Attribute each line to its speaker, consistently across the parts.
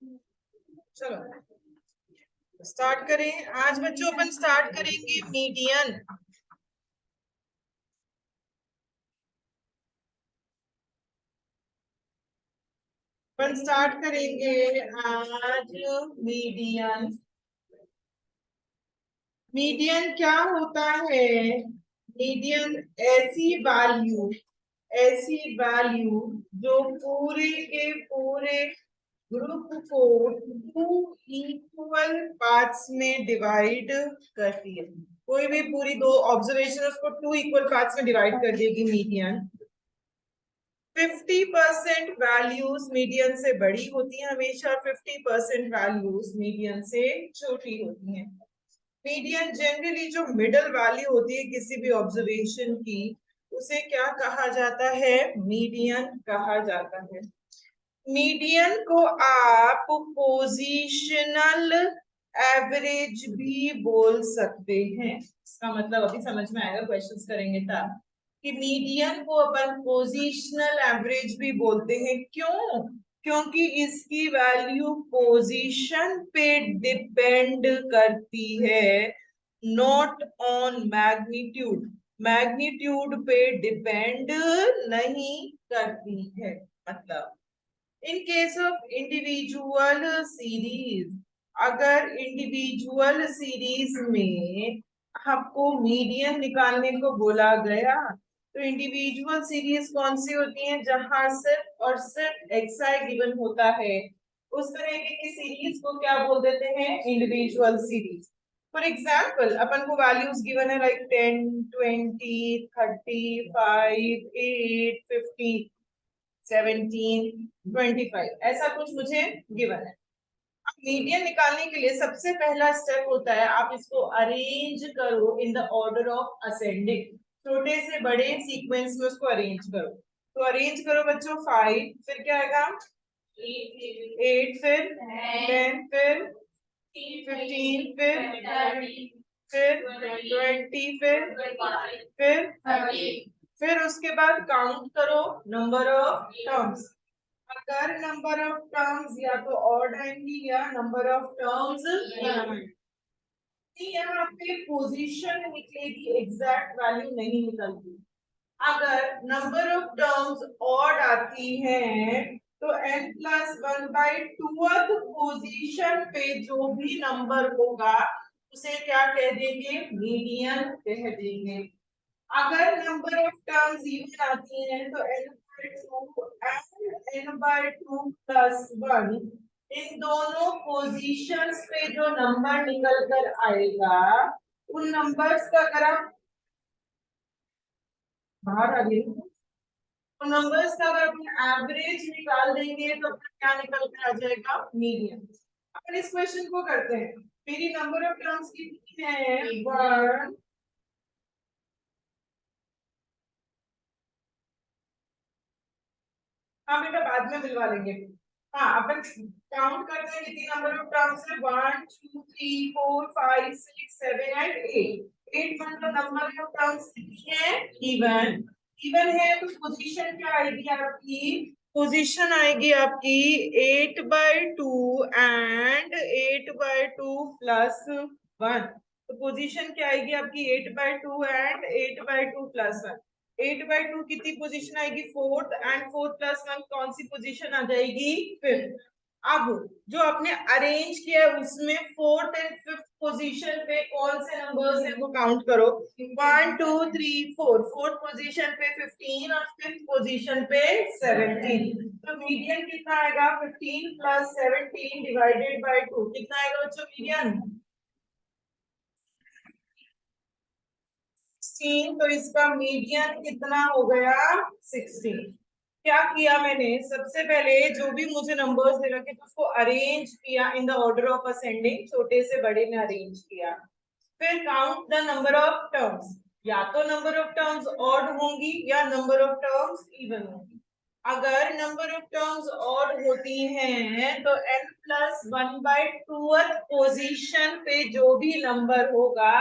Speaker 1: चलो स्टार्ट करें। आज बच्चों अपन स्टार्ट करेंगे मीडियन। अपन स्टार्ट करेंगे आज मीडियन। मीडियन क्या होता है? मीडियन ऐसी वैल्यू जो पूरे के पूरे ग्रुप को टू इक्वल पार्ट्स में डिवाइड करती है। कोई भी पूरी दो ऑब्जर्वेशन उसको टू इक्वल पार्ट्स में डिवाइड कर देगी मीडियन। 50% वैल्यूज मीडियन से बड़ी होती है हमेशा, 50% वैल्यूज मीडियन से छोटी होती हैं। मीडियन जनरली जो मिडल वैल्यू होती है किसी भी ऑब्जर्वेशन की, उसे क्या कहा जाता है? मीडियन कहा जाता है। मीडियन को आप पोजीशनल एवरेज भी बोल सकते हैं। इसका मतलब अभी समझ में आएगा, क्वेश्चंस करेंगे तब कि मीडियन को अपन पोजीशनल एवरेज भी बोलते हैं। क्यों? क्योंकि इसकी वैल्यू पोजीशन पे डिपेंड करती है, नॉट ऑन मैग्नीट्यूड। मैग्नीट्यूड पे डिपेंड नहीं करती है। मतलब इन केस ऑफ इंडिविजुअल सीरीज, अगर इंडिविजुअल सीरीज में आपको मीडियन निकालने को बोला गया, तो इंडिविजुअल सीरीज कौन सी होती है? जहां सिर्फ और सिर्फ एक्सआई गिवन होता है, उस तरह की सीरीज को क्या बोल देते हैं? Individual series. फॉर एग्जाम्पल अपन को वैल्यूज गिवन है लाइक 10, 20, 30, 5, 8, 15, 17, 25, ऐसा कुछ मुझे गिवन है। अब मीडियन निकालने के लिए सबसे पहला स्टेप होता है, आप इसको अरेंज करो in the order of ascending. छोटे से बड़े सीक्वेंस में उसको अरेंज करो। तो अरेंज करो बच्चों, 5, फिर क्या आएगा? 8, फिर 10, फिर 15, फिर 20, फिर उसके बाद काउंट करो नंबर ऑफ टर्म्स। अगर नंबर ऑफ टर्म्स या तो ऑड आएंगी या नंबर ऑफ टर्म्स यहाँ पे पोजीशन निकलेगी, एग्जैक्ट वैल्यू नहीं निकलती। अगर नंबर ऑफ टर्म्स ऑड आती हैं तो n+1/2 पोजीशन पे जो भी नंबर होगा उसे क्या कह देंगे? मीडियन कह देंगे। अगर नंबर ऑफ टर्म्स इवन आती हैं तो n/2 एंड n/2+1, इन दोनों पोजीशंस पे जो नंबर निकल कर आएगा, उन नंबर्स का अगर आप बाहर आ गए तो नंबर्स का अगर अपन एवरेज निकाल देंगे तो अपन क्या निकल कर आ जाएगा? मीडियन। अपन इस क्वेश्चन को करते हैं। मेरी नंबर ऑफ टर्म्स कितनी है? 1। हाँ बेटा बाद में मिलवा लेंगे। हाँ अपन काउंट करते हैं कितनी नंबर ऑफ टर्म्स है? 1, 2, 3, 4, 5, 6, 7 एंड 8। 8 मतलब नंबर ऑफ टर्म्स कितनी है? इवन। इवन है तो पोजीशन क्या आएगी आपकी? पोजीशन आएगी आपकी 8/2 एंड 8/2+1। तो पोजीशन क्या आएगी आपकी? 8/2 एंड 8/2+1। 8/2 कितनी पोजीशन आएगी? फोर्थ, एंड 4+1 कौन सी पोजीशन आ जाएगी? फिफ्थ। अब जो आपने अरेंज किया है उसमें फोर्थ एंड फिफ्थ पोजीशन पे कौन से नंबर्स हैं वो काउंट करो। 1, 2, 3, 4। फोर्थ पोजीशन पे 15 और फिफ्थ पोजीशन पे 17। तो मीडियन कितना आएगा? 15+17/2 कितना आएगा बच्चों मीडियन? 16। तो इसका मीडियन कितना हो गया? 16। क्या किया मैंने? सबसे पहले जो भी मुझे नंबर्स दे रखे थे उसको अरेंज किया in the order of ascending, छोटे से बड़े में अरेंज किया। फिर count the number of terms. या तो नंबर ऑफ टर्म्स ऑड होंगी या नंबर ऑफ टर्म्स इवन होंगी। अगर नंबर ऑफ टर्म्स ऑड होती हैं तो n+1/2 पोजीशन पे जो भी नंबर होगा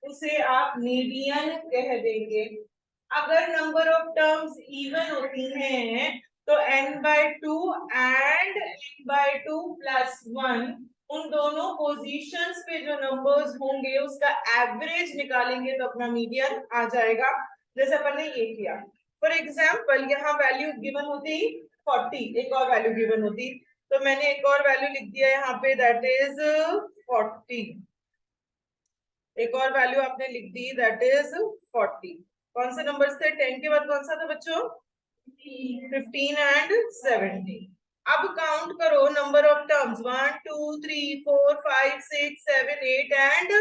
Speaker 1: उसे आप मीडियन कह देंगे। अगर नंबर ऑफ टर्म्स इवन होती हैं तो n/2 एंड n/2 + 1 उन दोनों पोजीशंस पे जो नंबर्स होंगे उसका एवरेज निकालेंगे तो अपना मीडियन आ जाएगा। जैसे अपन ने ये किया, फॉर एग्जांपल यहाँ वैल्यू गिवन होती 40, एक और वैल्यू गिवन होती तो मैंने एक और वैल्यू लिख दिया यहाँ पे, दैट इज 40। एक और वैल्यू आपने लिख दी, दैट इज 40। कौन से नंबर थे? 10 के बाद कौन सा था बच्चों? 15 एंड 17। अब काउंट करो number of terms, 1 2 3 4 5 6 7 8 and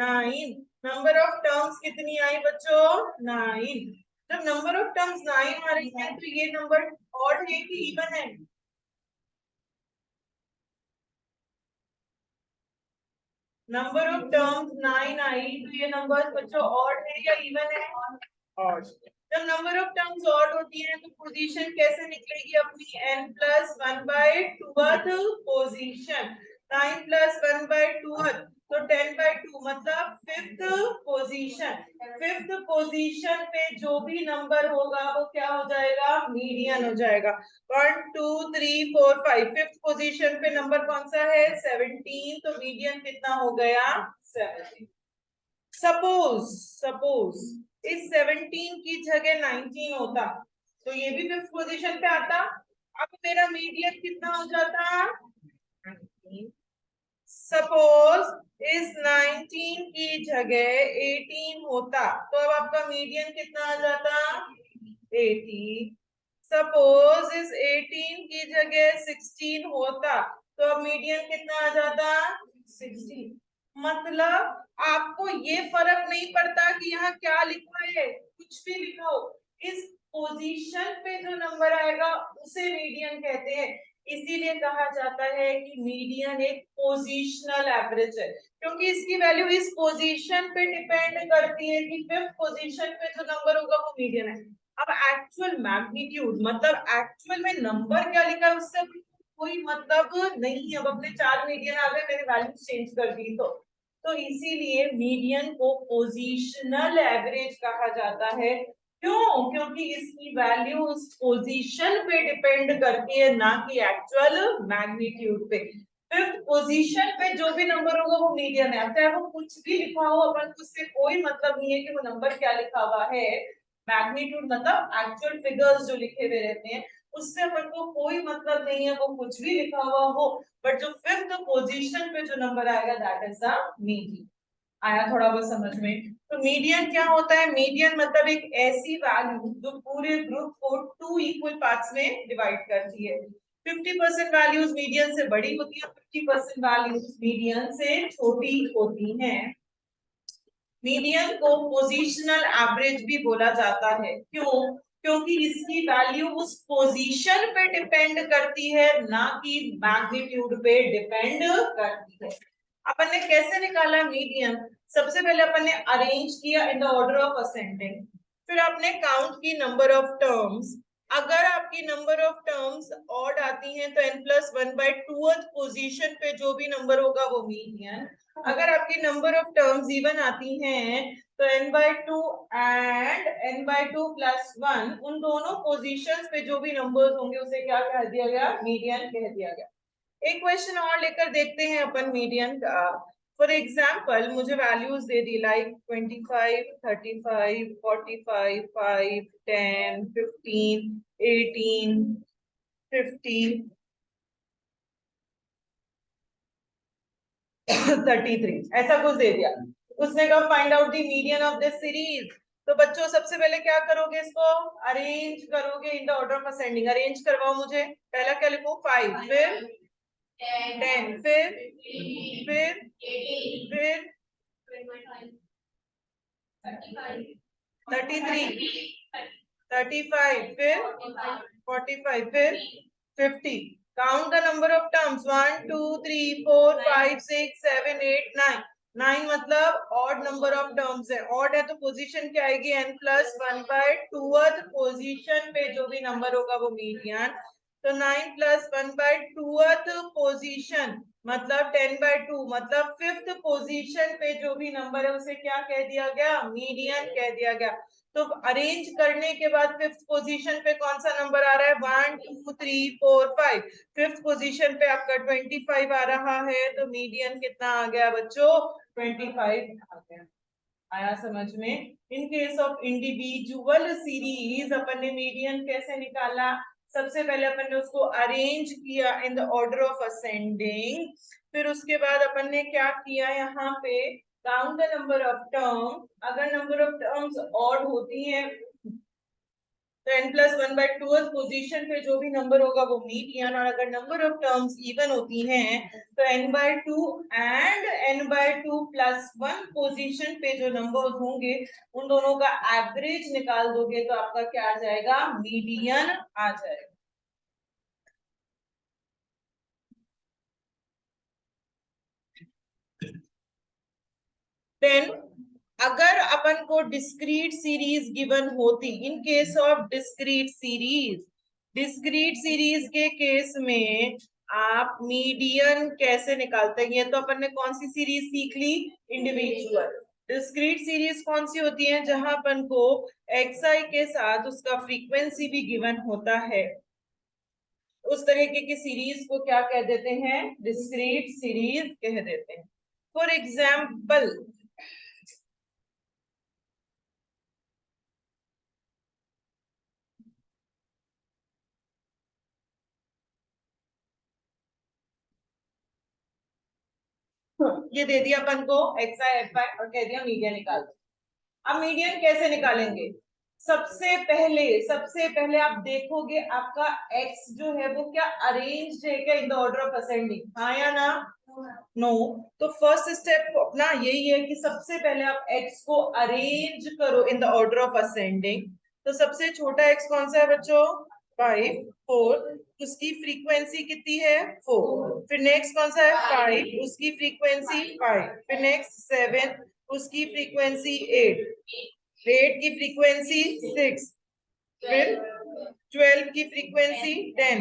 Speaker 1: 9। Number of terms कितनी आई बच्चों? 9। जब नंबर ऑफ टर्म्स 9 आ रही है तो ये नंबर ऑड है कि इवन है? नंबर ऑफ टर्म्स 9 आई तो ये नंबर बच्चों ऑड है या इवन है? ऑड। जब नंबर ऑफ टर्म्स ऑड होती है तो पोजीशन कैसे निकलेगी अपनी? n+1/2 position. 9+1/2 तो 10/2 मतलब फिफ्थ पोजीशन। फिफ्थ पोजीशन पे जो भी नंबर होगा वो क्या हो जाएगा? मीडियन हो जाएगा। 1 2 3 4 5 फिफ्थ पोजीशन पे नंबर कौन सा है? 17। तो मीडियन कितना हो गया? 17। सपोज इस 17 की जगह 19 होता तो ये भी फिफ्थ पोजीशन पे आता। अब मेरा मीडियन कितना हो जाता? 19। सपोज इस 19 की जगह 18 होता तो अब आपका मीडियन कितना आ जाता? 80। सपोज इस 18 की जगह 16 होता तो अब मीडियन कितना आ जाता? 16। मतलब आपको ये फर्क नहीं पड़ता कि यहाँ क्या लिखा है, कुछ भी लिखा हो, इस पोजीशन पे जो नंबर आएगा उसे मीडियन कहते हैं। इसीलिए कहा जाता है कि मीडियन एक पोजीशनल एवरेज है, क्योंकि इसकी वैल्यू इस पोजीशन पे डिपेंड करती है कि फिफ्थ पोजीशन पे जो नंबर होगा वो मीडियन है। अब एक्चुअल मैग्नीट्यूड मतलब एक्चुअल में नंबर क्या लिखा है उससे कोई मतलब नहीं है। अब अपने 4 मीडियन आ गए, मैंने वैल्यू चेंज कर दी तो इसीलिए मीडियन को पोजीशनल एवरेज कहा जाता है। क्यों? क्योंकि इसकी वैल्यू उस पोजीशन पे डिपेंड करती है, ना कि एक्चुअल मैग्नीट्यूड पे। फिफ्थ पोजीशन पे जो भी नंबर होगा वो मीडियन है, चाहे वो कुछ भी लिखा हो, अपन को उससे कोई मतलब नहीं है कि वो नंबर क्या लिखा हुआ है। मैग्नीट्यूड मतलब एक्चुअल फिगर्स जो लिखे हुए रहते हैं उससे अपन को कोई मतलब नहीं है, वो कुछ भी लिखा हुआ हो, बट जो फिफ्थ पोजीशन पे जो नंबर आएगा दैट इज द मीडियन। आया थोड़ा बहुत समझ में? तो मीडियन क्या होता है? मीडियन मतलब एक ऐसी वैल्यू जो पूरे ग्रुप को 2 इक्वल पार्ट्स में डिवाइड करती है। 50% वैल्यूज मीडियन से बड़ी होती है, 50% वैल्यूज मीडियन से छोटी होती हैं। मीडियन को पोजीशनल एवरेज भी बोला जाता है। क्यों? क्योंकि इसकी वैल्यू उस पोजीशन पे डिपेंड करती है, ना कि मैग्नीट्यूड पे डिपेंड करती है। अपन ने कैसे निकाला मीडियन? सबसे पहले अपन ने अरेंज किया in the order of ascending, फिर आपने काउंट की नंबर ऑफ टर्म्स। अगर आपकी नंबर ऑफ टर्म्स ऑड आती हैं तो n+1/2 पोजीशन पे जो भी नंबर होगा वो मीडियन। अगर आपकी नंबर ऑफ टर्म्स इवन आती हैं तो n/2 एंड n/2 + 1 उन दोनों पोजीशंस पे जो भी नंबर्स होंगे उसे क्या कह दिया गया? मीडियन कह दिया गया। एक क्वेश्चन और लेकर देखते हैं अपन मीडियन का। फॉर एग्जाम्पल मुझे वैल्यूज दे दी लाइक 25 35 45 5 10 15 18 50 33 ऐसा कुछ दे दिया। उसने कहा find out the median of this series. तो बच्चों सबसे पहले क्या करोगे? इसको अरेंज करोगे in the order of ascending. Arrange करवाओ मुझे। पहला क्या लिखो? 5, फिर 10, फिर 33 35, फिर 45, फिर 50। Count the number of terms 1 2 3 4 5 6 7 8 9। 9 मतलब ऑड नंबर ऑफ टर्म्स है। ऑड है तो पोजीशन क्या आएगी? n+1/2 पोजीशन पे जो भी नंबर होगा वो मीडियन। तो 9+1/2 पोजीशन मतलब 10/2 मतलब फिफ्थ पोजीशन पे जो भी नंबर है उसे क्या कह दिया गया? मीडियन कह दिया गया। तो अरेंज करने के बाद फिफ्थ पोजीशन पे कौन सा नंबर आ रहा है? 1 2 3 4 5। फिफ्थ पोजीशन पे आपका 25 आ रहा है, तो मीडियन कितना आ गया बच्चों? 25 आ गया। आया समझ में? In case of individual series अपन ने मीडियन कैसे निकाला? सबसे पहले अपन ने उसको अरेंज किया in the order of ascending. फिर उसके बाद अपन ने क्या किया, यहाँ पे count the number of term. अगर नंबर ऑफ टर्म्स ऑड होती हैं तो n+1/2 पोजीशन पे जो भी नंबर होगा वो मीडियन, और अगर नंबर ऑफ टर्म्स इवन होती हैं तो n/2 एंड n/2+1 पोजीशन पे जो नंबर होंगे उन दोनों का एवरेज निकाल दोगे तो आपका क्या आ जाएगा? मीडियन आ जाएगा। देन अगर अपन को डिस्क्रीट सीरीज गिवन होती, इन केस ऑफ डिस्क्रीट सीरीज के केस में आप मीडियन कैसे निकालते हैं? ये तो अपन ने कौन सी सीरीज सीख ली? इंडिविजुअल। डिस्क्रीट सीरीज कौन सी होती है? जहां अपन को xi के साथ उसका फ्रीक्वेंसी भी गिवन होता है, उस तरीके की सीरीज को क्या कह देते हैं? डिस्क्रीट सीरीज कह देते हैं। फॉर एग्जाम्पल, ये दे दिया अपन को xi fi और कह दिया मीडियन निकाल दो। अब मीडियन कैसे निकालेंगे? सबसे पहले आप देखोगे आपका x जो है वो क्या अरेंज्ड है क्या in the order of ascending? हाँ या ना? नो। तो फर्स्ट स्टेप अपना यही है कि सबसे पहले आप x को अरेंज करो in the order of ascending. तो सबसे छोटा x कौन सा है बच्चों? 5 4। उसकी फ्रीक्वेंसी कितनी है? 4। फिर नेक्स्ट कौन सा है? 5, उसकी फ्रीक्वेंसी 5। फिर नेक्स्ट 7, उसकी फ्रीक्वेंसी 8। 8 की फ्रीक्वेंसी 6। फिर 12 की फ्रीक्वेंसी 10।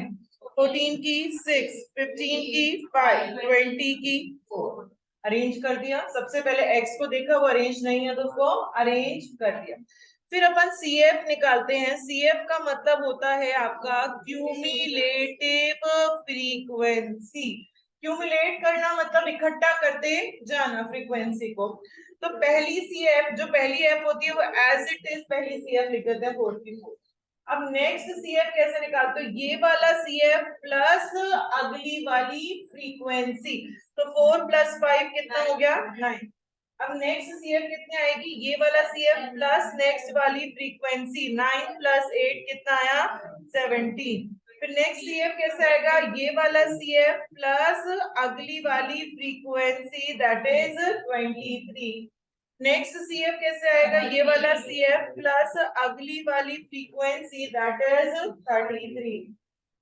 Speaker 1: 14 की 6। 15 की 5। 20 की 4। अरेंज कर दिया। सबसे पहले x को देखा, वो अरेंज नहीं है तो उसको अरेंज कर दिया। फिर अपन CF निकालते हैं। CF का मतलब होता है आपका क्यूमुलेटिव फ्रीक्वेंसी। क्यूमुलेट करना मतलब इकट्ठा करते जाना फ्रीक्वेंसी को। तो पहली CF, जो पहली F होती है वो एज इट इज पहली CF लिख देते हैं 44। अब नेक्स्ट CF कैसे निकालते हो? ये वाला CF प्लस अगली वाली फ्रीक्वेंसी। तो 4 + 5 कितना हो गया? 9। अब नेक्स्ट CF कितनी आएगी? ये वाला CF प्लस नेक्स्ट वाली फ्रीक्वेंसी। 9 + 8 कितना आया? 17। फिर नेक्स्ट CF कैसे आएगा? ये वाला CF प्लस अगली वाली frequency that is 23। Next CF कैसे आएगा? ये वाला CF प्लस अगली वाली frequency that is 33।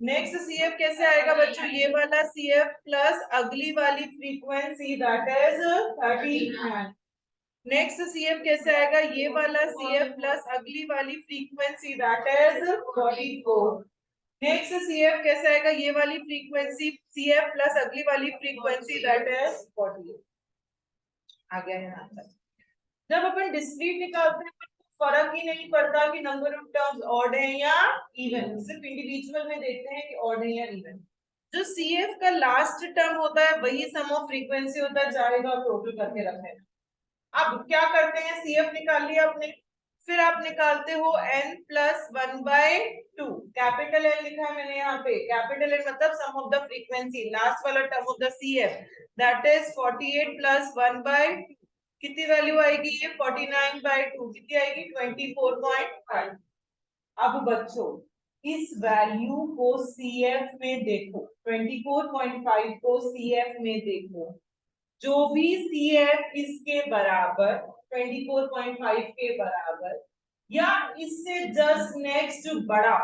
Speaker 1: Next CF कैसे आएगा बच्चों? ये वाला CF प्लस अगली वाली frequency that is 39। Next CF कैसे आएगा? ये वाला CF प्लस अगली वाली frequency that is 44। Next CF कैसे आएगा? ये वाली फ्रीक्वेंसी CF प्लस अगली वाली फ्रीक्वेंसी दैट इज 48। आ गया यहाँ तक। जब अपन डिस्क्रीट निकालते हैं तो फर्क ही नहीं पड़ता कि नंबर ऑफ टर्म्स ऑड है या इवन, सिर्फ इंडिविजुअल में देखते हैं कि ऑड है या इवन। जो CF का लास्ट टर्म होता है वही सम ऑफ फ्रीक्वेंसी होता है, जाएगा और टोटल करके रखेगा। अब क्या करते हैं? CF निकाल लिया आपने, फिर आप निकालते हो n+1/2। कैपिटल N लिखा है मैंने यहाँ पे। कैपिटल N मतलब सम ऑफ द फ्रीक्वेंसी, लास्ट वाला term of the CF that is 48 + 1/2। कितनी वैल्यू आएगी? ये 49/2। कितनी आएगी? 24.5। अब बच्चों इस वैल्यू को CF में देखो, 24.5 को CF में देखो। जो भी CF इसके बराबर 24.5 के बराबर या इससे जस्ट नेक्स्ट बड़ा,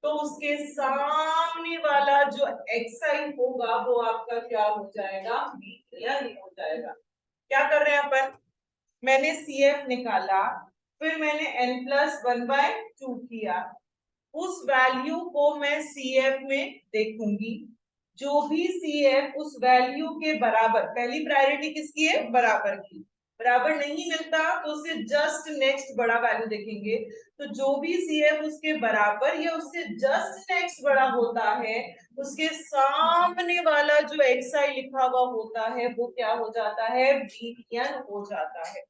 Speaker 1: तो उसके सामने वाला जो xi होगा वो आपका क्या हो जाएगा? मीडियन हो जाएगा। क्या कर रहे हैं अपन? मैंने CF निकाला, फिर मैंने n+1/2 किया। उस वैल्यू को मैं CF में देखूंगी। जो भी CF उस वैल्यू के बराबर, पहली प्रायोरिटी किसकी है? बराबर की। बराबर नहीं मिलता तो उससे जस्ट नेक्स्ट बड़ा वैल्यू देखेंगे। तो जो भी CF उसके बराबर या उससे जस्ट नेक्स्ट बड़ा होता है, उसके सामने वाला जो XI लिखा हुआ होता है वो क्या हो जाता है, मीडियन हो जाता है।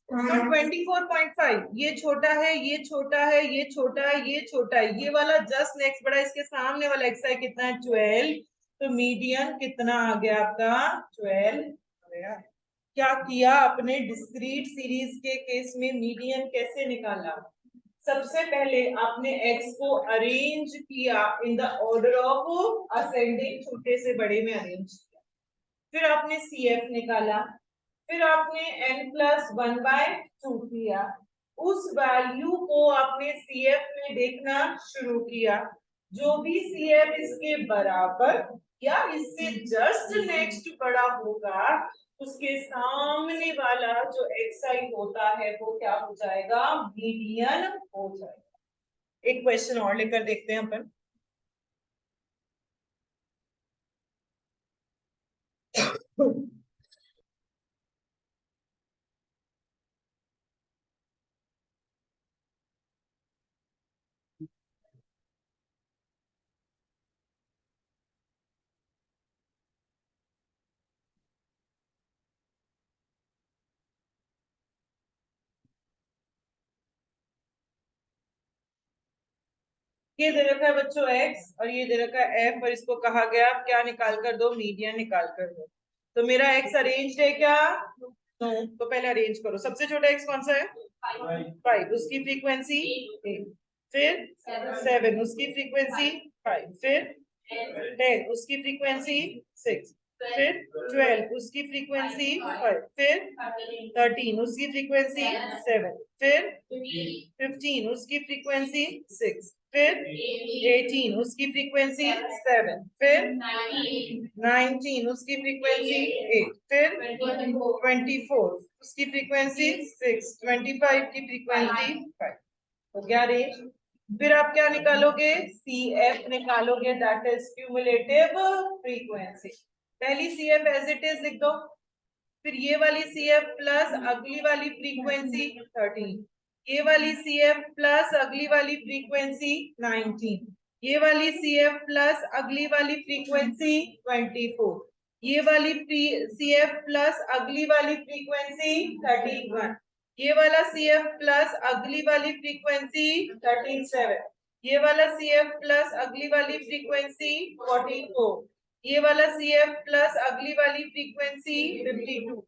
Speaker 1: तो 24.5 ये छोटा है, ये छोटा है, ये छोटा है, ये छोटा है, ये वाला जस्ट नेक्स्ट बड़ा, इसके सामने वाला XI कितना है, 12। तो मीडियन कितना आ गया आपका, 12 आ गया। क्या किया आपने डिस्क्रीट सीरीज के केस में, मीडियन कैसे निकाला? सबसे पहले आपने x को अरेंज किया in the order of ascending, छोटे से बड़े में अरेंज किया। फिर आपने CF निकाला, फिर आपने n+1/2 किया। उस वैल्यू को आपने CF में देखना शुरू किया। जो भी CF इसके बराबर या इससे जस्ट नेक्स्ट बड़ा होगा, उसके सामने वाला जो XI होता है वो क्या हो जाएगा, मीडियन हो जाएगा। एक क्वेश्चन और लेकर देखते हैं अपन। ये दे रखा है बच्चों x और ये दे रखा है f, और इसको कहा गया आप क्या निकाल कर दो, मीडियन निकाल कर दो। तो मेरा x अरेंज है क्या, नो। तो पहले अरेंज करो। सबसे छोटा x कौन सा है, 5, उसकी फ्रीक्वेंसी 8, फिर 7, उसकी फ्रीक्वेंसी 5, फिर 10, उसकी फ्रीक्वेंसी 6, फिर 12, उसकी फ्रीक्वेंसी 5, फिर 13, उसकी फ्रीक्वेंसी 7, फिर 15, उसकी फ्रीक्वेंसी 6, फिर 18, उसकी फ्रीक्वेंसी 7, फिर 19, उसकी फ्रीक्वेंसी 8, फिर 24, उसकी फ्रीक्वेंसी 6, 25 की फ्रीक्वेंसी 5। हो गया रेंज। फिर आप क्या निकालोगे, CF निकालोगे, दैट इज क्यूमुलेटिव फ्रीक्वेंसी। पहली CF एज इट इज लिख दो, फिर ये वाली CF प्लस अगली वाली फ्रीक्वेंसी 13, ये वाली CF प्लस अगली वाली फ्रीक्वेंसी 19, ये वाली CF प्लस अगली वाली फ्रीक्वेंसी 24, ये वाली CF प्लस अगली वाली फ्रीक्वेंसी 31, ये वाला CF प्लस अगली वाली फ्रीक्वेंसी 37, ये वाला CF प्लस अगली वाली फ्रीक्वेंसी 44, ये वाला CF प्लस अगली वाली फ्रीक्वेंसी 52,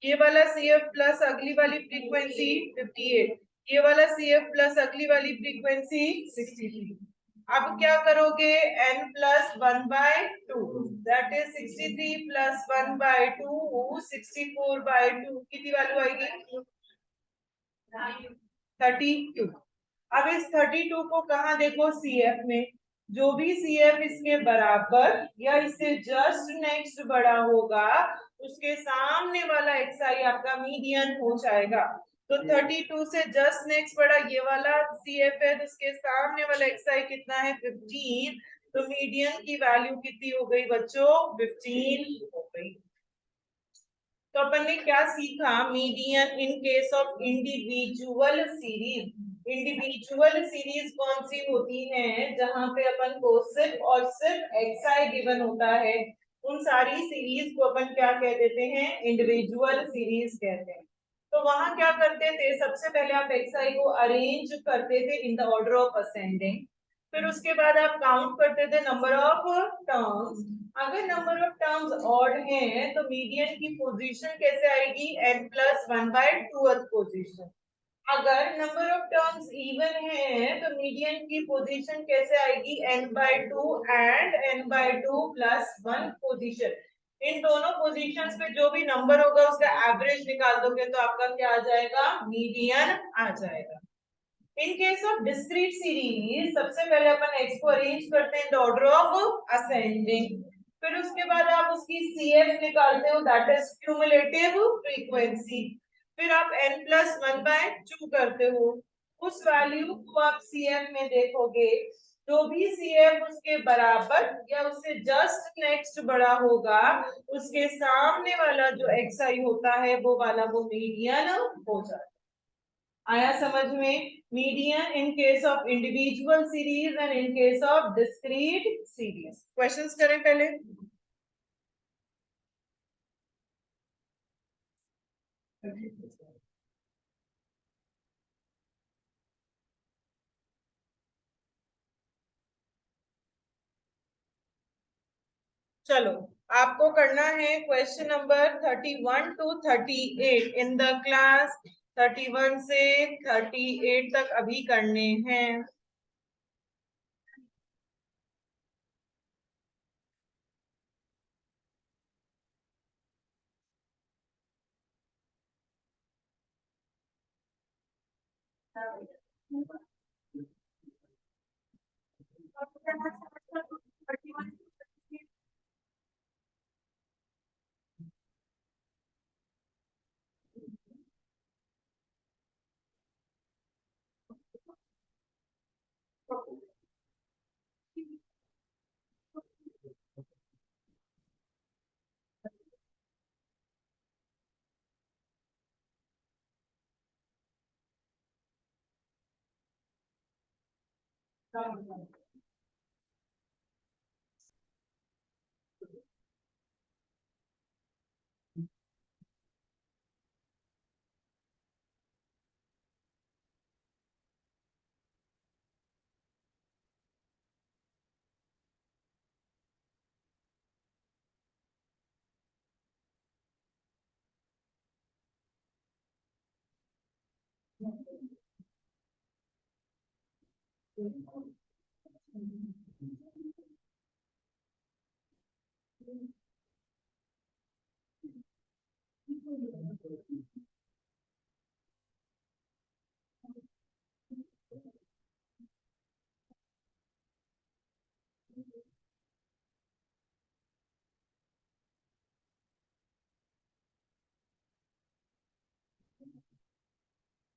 Speaker 1: ये वाला CF प्लस अगली वाली फ्रीक्वेंसी 58, ये वाला CF प्लस अगली वाली फ्रीक्वेंसी 63। अब क्या करोगे, n+1/2, दैट इज 63 प्लस 1/2, 64/2, कितनी वैल्यू आएगी, 32। अब इस 32 को कहा देखो, CF में। जो भी CF इसके बराबर या इससे जस्ट नेक्स्ट बड़ा होगा, उसके सामने वाला XI आपका मीडियन हो जाएगा। तो 32 से जस्ट नेक्स्ट बड़ा ये वाला CF है, तो उसके सामने वाला XI कितना है, 15। तो मीडियन की वैल्यू कितनी हो गई बच्चों, 15 हो गई। तो अपन ने क्या सीखा, median in case of individual series. Individual series कौन सी होती है, जहां पे अपन को सिर्फ और सिर्फ XI गिवन होता है, उन सारी सीरीज को अपन क्या कह देते हैं, इंडिविजुअल सीरीज कहते हैं। तो वहां क्या करते थे, सबसे पहले आप XI को अरेंज करते थे in the order of ascending, फिर उसके बाद आप काउंट करते थे नंबर ऑफ टर्म्स। अगर नंबर ऑफ टर्म्स ऑड हैं तो मीडियन की पोजीशन कैसे आएगी, n+1/2 पोजीशन। अगर नंबर ऑफ टर्म्स इवन है तो मीडियन की पोजीशन कैसे आएगी, n/2 एंड n/2+1 पोजीशन। इन दोनों पोजीशंस पे जो भी नंबर होगा उसका एवरेज निकाल दोगे तो आपका क्या आ जाएगा, मीडियन आ जाएगा। इन केस ऑफ डिस्क्रीट सीरीज सबसे पहले अपन x को अरेंज करते हैं in the order of ascending, फिर उसके बाद आप उसकी CF निकालते हो, दैट इज क्यूमुलेटिव फ्रीक्वेंसी। फिर आप n+1/2 करते हो, उस वैल्यू को आप CF में देखोगे जो भी CF उसके बराबर या उससे जस्ट नेक्स्ट बड़ा होगा, उसके सामने वाला जो XI होता है वो वाला वो मीडियन हो जाता है। आया समझ में? Median in case of individual series and in case of discrete series. Questions करें पहले। चलो, आपको करना है question number 31 to 38 in the class. 31 से 38 तक अभी करने हैं।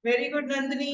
Speaker 1: Very good Nandini.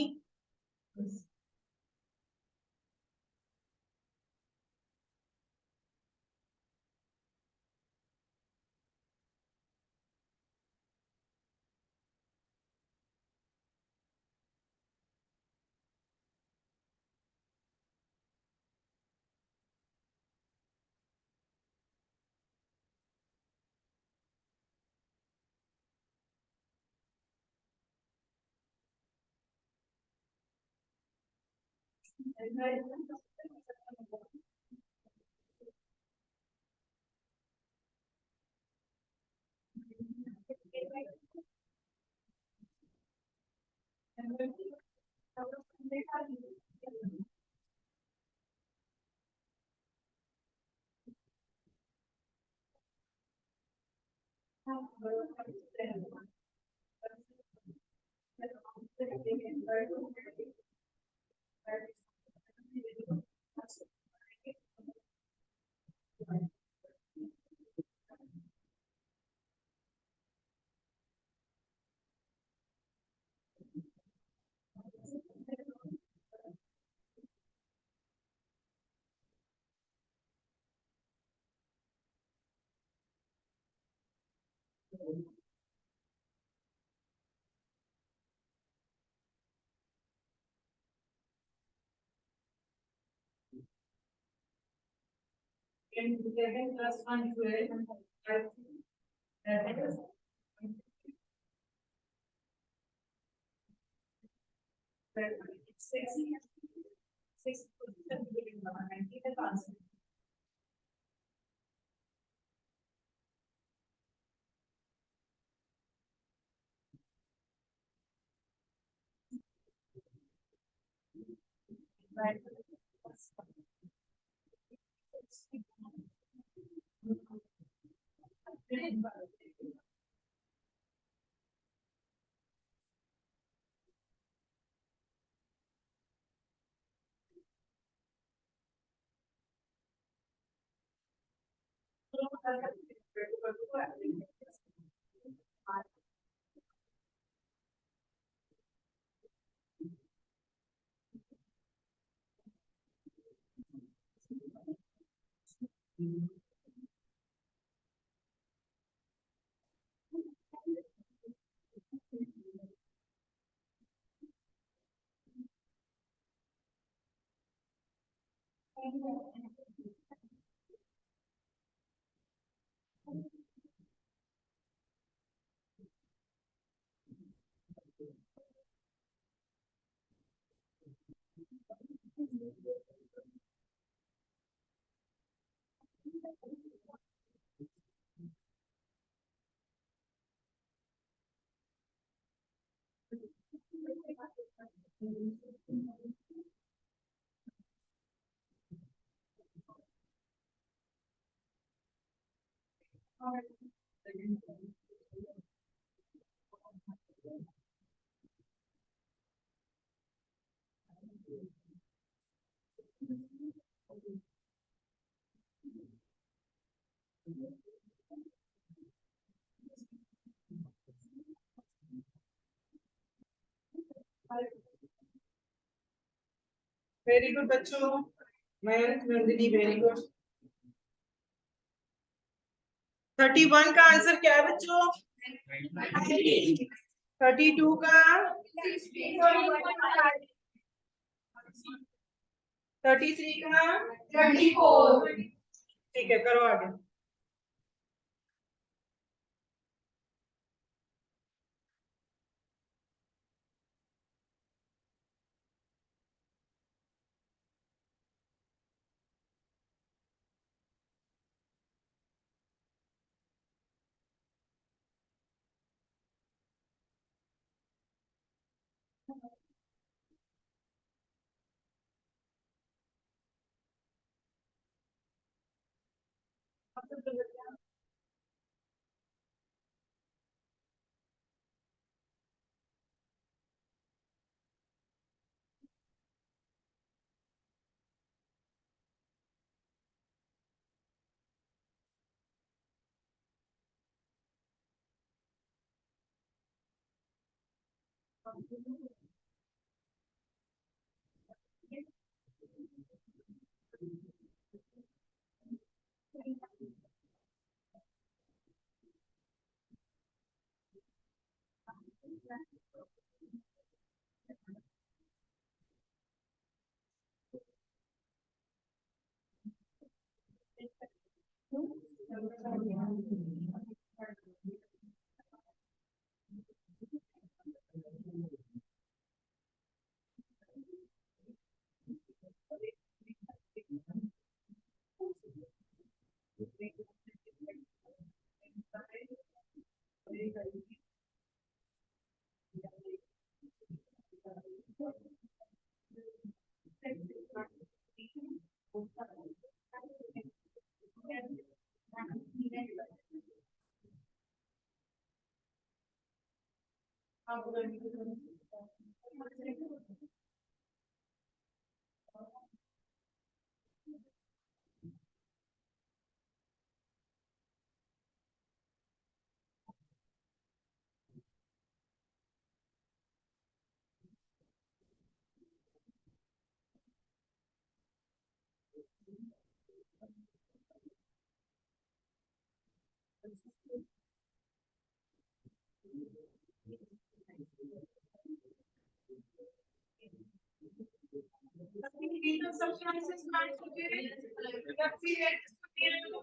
Speaker 1: Very good बच्चों, मयंक, नंदिनी, वेरी गुड। 31 का आंसर क्या है बच्चों? 32 का? 33 का? 34। ठीक है, करो आगे।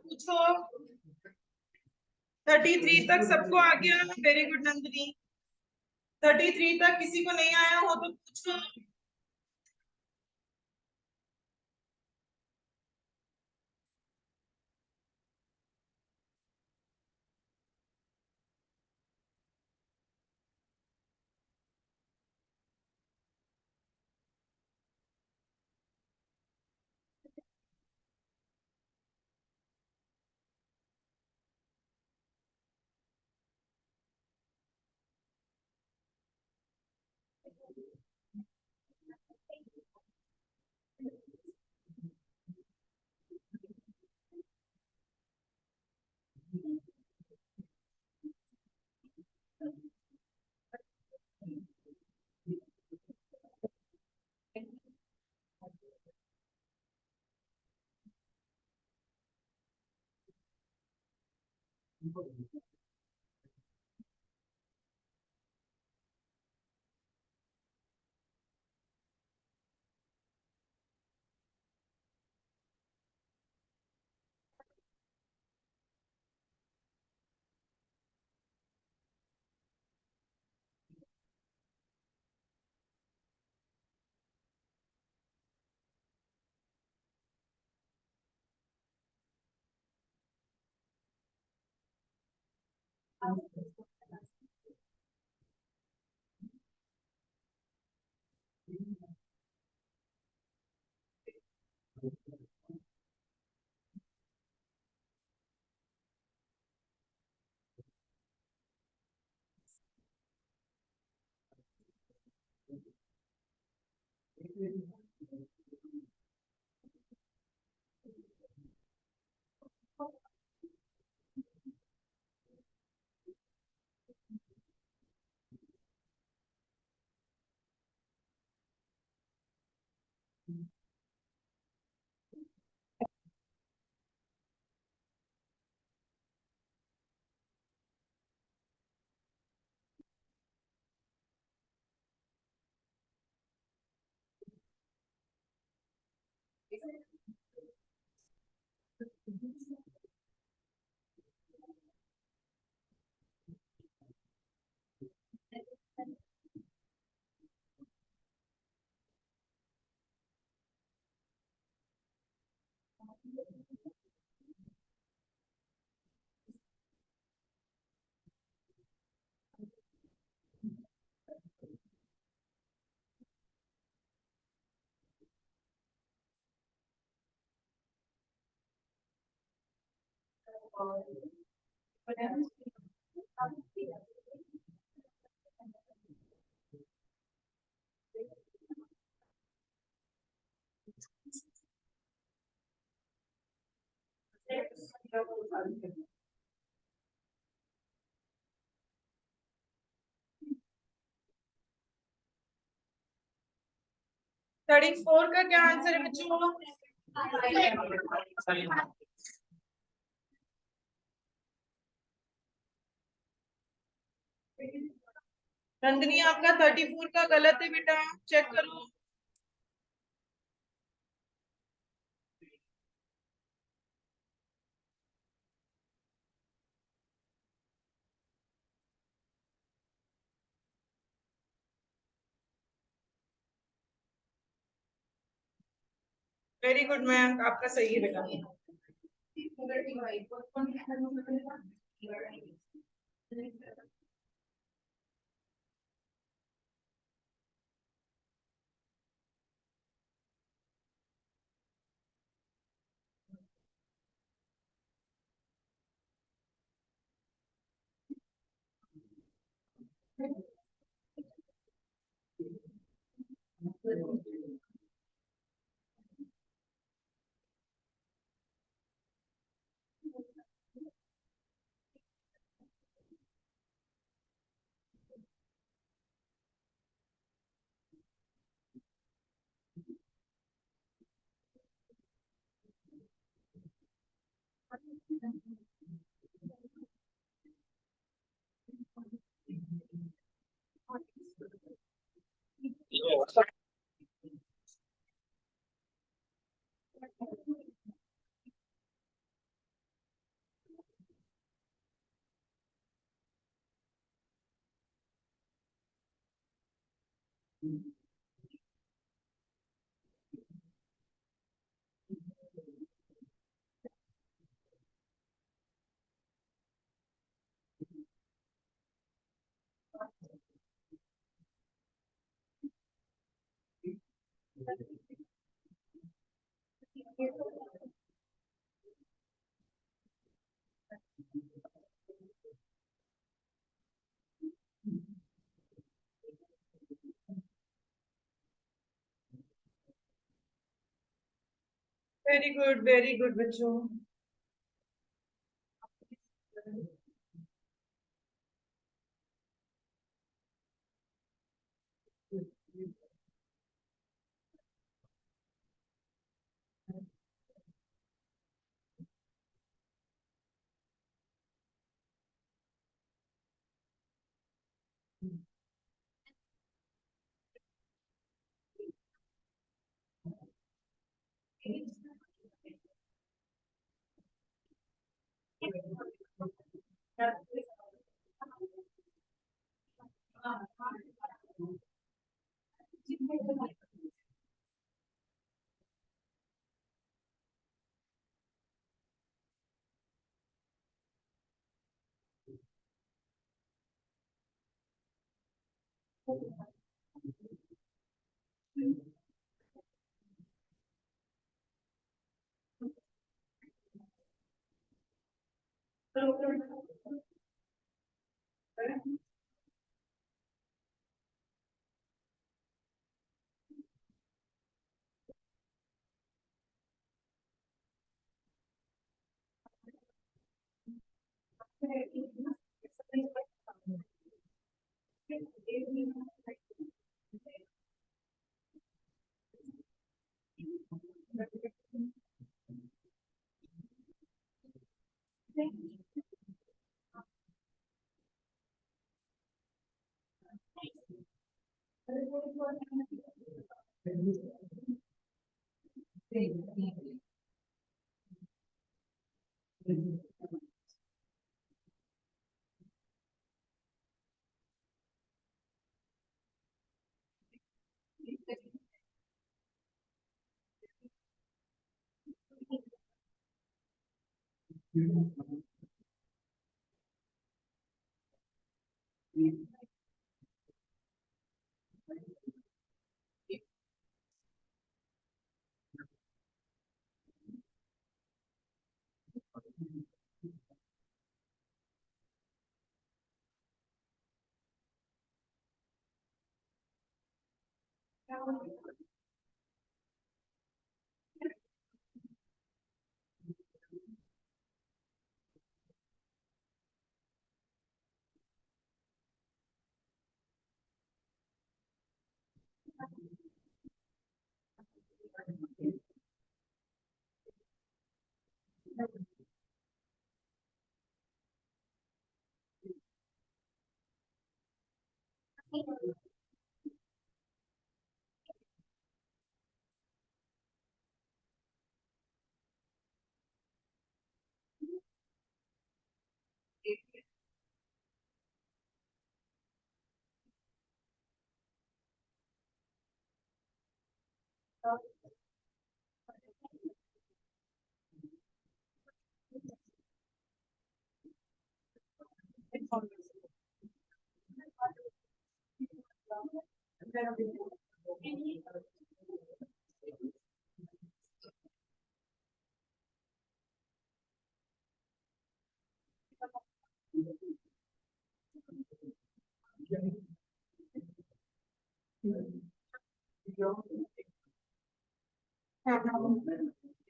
Speaker 1: पूछो। 33 तक सबको आ गया? Very good Nandini. 33 तक किसी को नहीं आया हो तो पूछो। 34 का क्या आंसर है बच्चों? नंदिनी आपका 34 का गलत है बेटा, चेक करो। वेरी गुड मैम, आपका सही है बेटा। वेरी गुड बच्चों।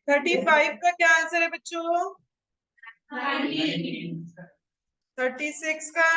Speaker 1: 35 का क्या आंसर है बच्चों? 36 का?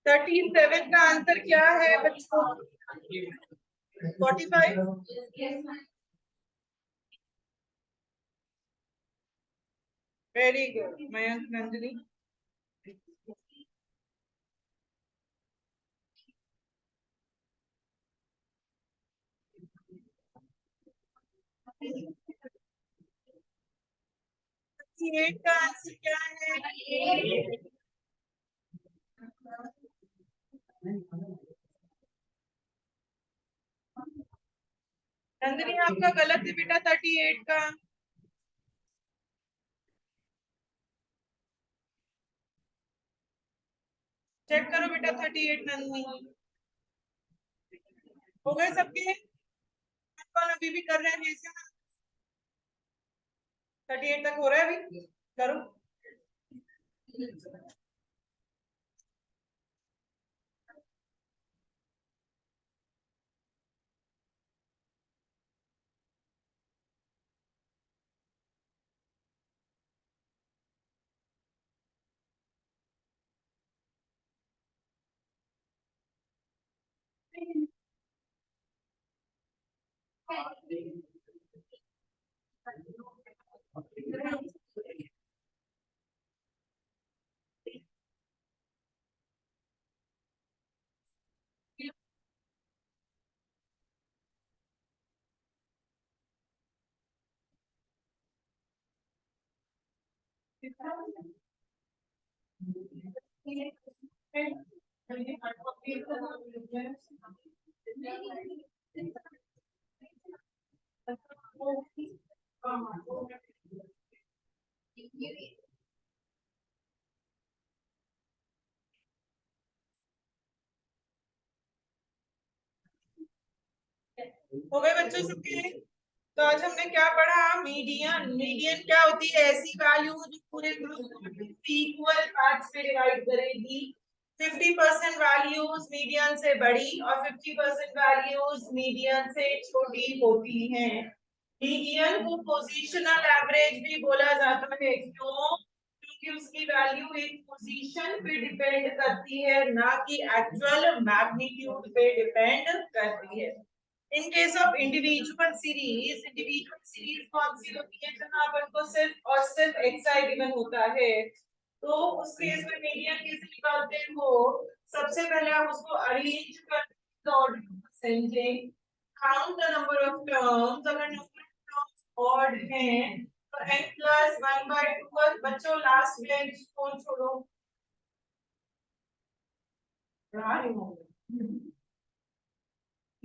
Speaker 1: 37 का आंसर क्या है बच्चों? 45। Very good Mayank, Nandini. Eight का आंसर क्या है? नंदिनी आपका गलत है बेटा, 38 का। चेक करो बेटा, 38 नंदिनी। हो गए सबके? कौन अभी भी कर रहे हैं? 38 तक हो रहा है अभी, करो। हो गए बच्चों सबके? तो आज हमने क्या पढ़ा? मीडियन। मीडियन क्या होती है? ऐसी वैल्यू जो पूरे ग्रुप को इक्वल पार्ट्स में डिवाइड करेगी। 50% वैल्यूज मीडियन से बड़ी और 50% वैल्यूज मीडियन से छोटी होती हैं। मीडियन को पोजीशनल एवरेज भी बोला जाता है। क्यों? क्योंकि उसकी वैल्यू एक पोजीशन पे डिपेंड करती है, ना कि एक्चुअल मैग्नीट्यूड पे डिपेंड करती है। इन केस ऑफ इंडिविजुअल सीरीज कौन सी होती है? जहां अपन को सिर्फ और सिर्फ xi गिवन होता है। तो उस केस में मीडियन कैसे निकालते हैं? वो सबसे पहले आप उसको अरेंज कर order ascending, count the number of terms. अगर नंबर ऑफ टर्म्स ऑड हैं तो n प्लस 1/2। बच्चों लास्ट बेंच कौन छोड़ो,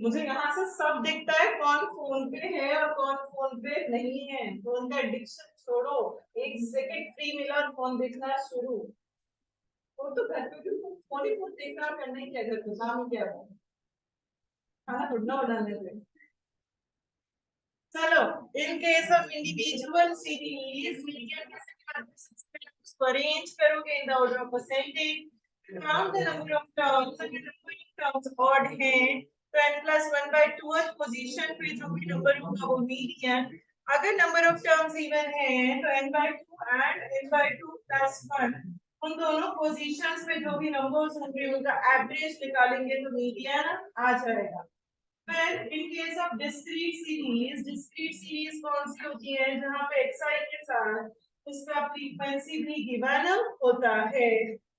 Speaker 1: मुझे यहाँ से सब दिखता है कौन फोन पे है और कौन फोन पे नहीं है। फोन का एडिक्शन छोड़ो, एक सेकंड फ्री मिला और फोन देखना शुरू। वो तो घर पे फोन ही फोन देखना, करना ही क्या घर पे, काम ही क्या है, खाना थोड़ा बनाने में। चलो, in case of individual series, arrange करोगे in the order of ascending. Count the number of terms. अगर कोई terms odd हैं, तो n plus 1/2 पोजीशन पे जो भी नंबर होगा वो मीडियन। अगर number of terms even हैं, तो n/2 and n/2 plus 1 उन दोनों पोजीशंस पे जो भी नंबर्स होंगे उनका एवरेज निकालेंगे तो मीडियन आ जाएगा। फिर इन केस ऑफ डिस्क्रीट सीरीज कौन सी होती है जहां पे xi के साथ उसका फ्रीक्वेंसी भी गिवन होता है।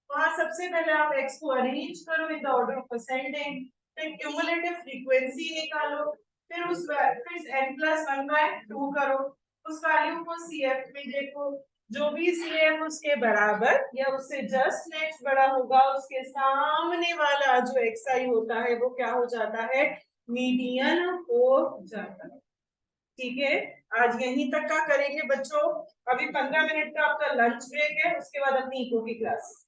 Speaker 1: वहां सबसे पहले आप x को अरेंज करो in the order of ascending, फिर क्यूमुलेटिव फ्रीक्वेंसी निकालो, फिर फिर n+1/2 करो, उस वैल्यू को CF में देखो, जो भी CF उसके बराबर या उससे जस्ट नेक्स्ट बड़ा होगा उसके सामने वाला जो xi होता है वो क्या हो जाता है, मीडियन हो जाता है। ठीक है, आज यहीं तक का करेंगे बच्चों। अभी 15 मिनट का आपका लंच ब्रेक है, उसके बाद अपनी इको की क्लास।